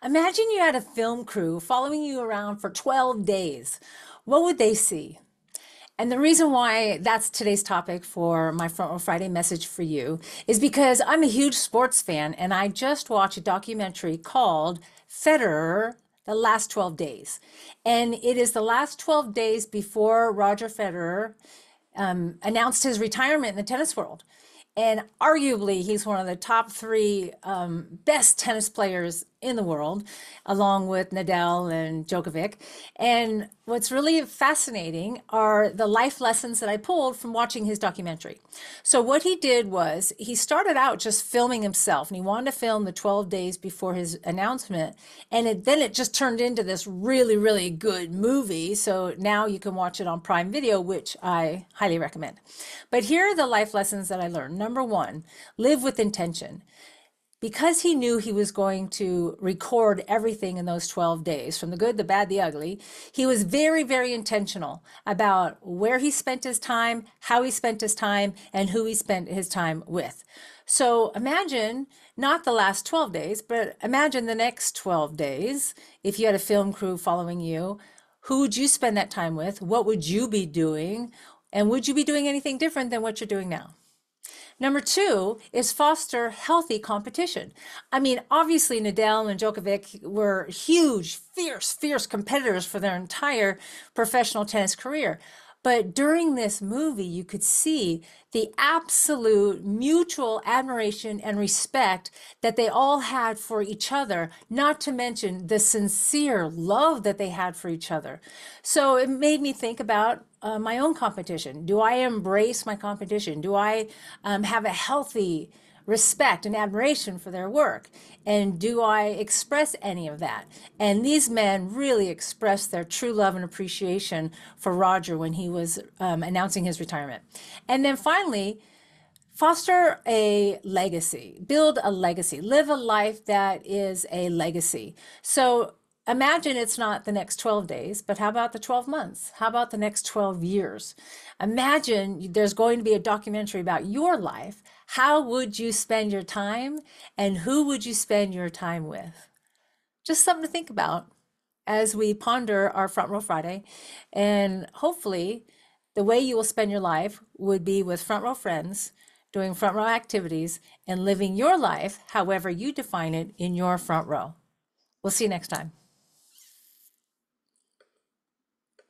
Imagine you had a film crew following you around for 12 days. What would they see? And the reason why that's today's topic for my Front Row Friday message for you is because I'm a huge sports fan and I just watched a documentary called Federer, The Last 12 Days. And it is the last 12 days before Roger Federer announced his retirement in the tennis world. And arguably, he's one of the top three best tennis players in the world, along with Nadal and Djokovic. And what's really fascinating are the life lessons that I pulled from watching his documentary. So, what he did was he started out just filming himself, and he wanted to film the 12 days before his announcement. And then it just turned into this really, really good movie. So now you can watch it on Prime Video, which I highly recommend. But here are the life lessons that I learned. Number one, live with intention. Because he knew he was going to record everything in those 12 days, from the good, the bad, the ugly, he was very, very intentional about where he spent his time, how he spent his time, and who he spent his time with. So imagine not the last 12 days, but imagine the next 12 days. If you had a film crew following you, who would you spend that time with? What would you be doing? And would you be doing anything different than what you're doing now? Number two is foster healthy competition. I mean, obviously, Nadal and Djokovic were huge, fierce, fierce competitors for their entire professional tennis career. But during this movie, you could see the absolute mutual admiration and respect that they all had for each other, not to mention the sincere love that they had for each other. So it made me think about my own competition. Do I embrace my competition? Do I have a healthy respect and admiration for their work? And do I express any of that? And these men really expressed their true love and appreciation for Roger when he was announcing his retirement. And then finally, foster a legacy, build a legacy, live a life that is a legacy. So imagine it's not the next 12 days, but how about the 12 months? How about the next 12 years? Imagine there's going to be a documentary about your life. How would you spend your time and who would you spend your time with? Just something to think about as we ponder our Front Row Friday. And hopefully, the way you will spend your life would be with front row friends, doing front row activities, and living your life however you define it in your front row. We'll see you next time.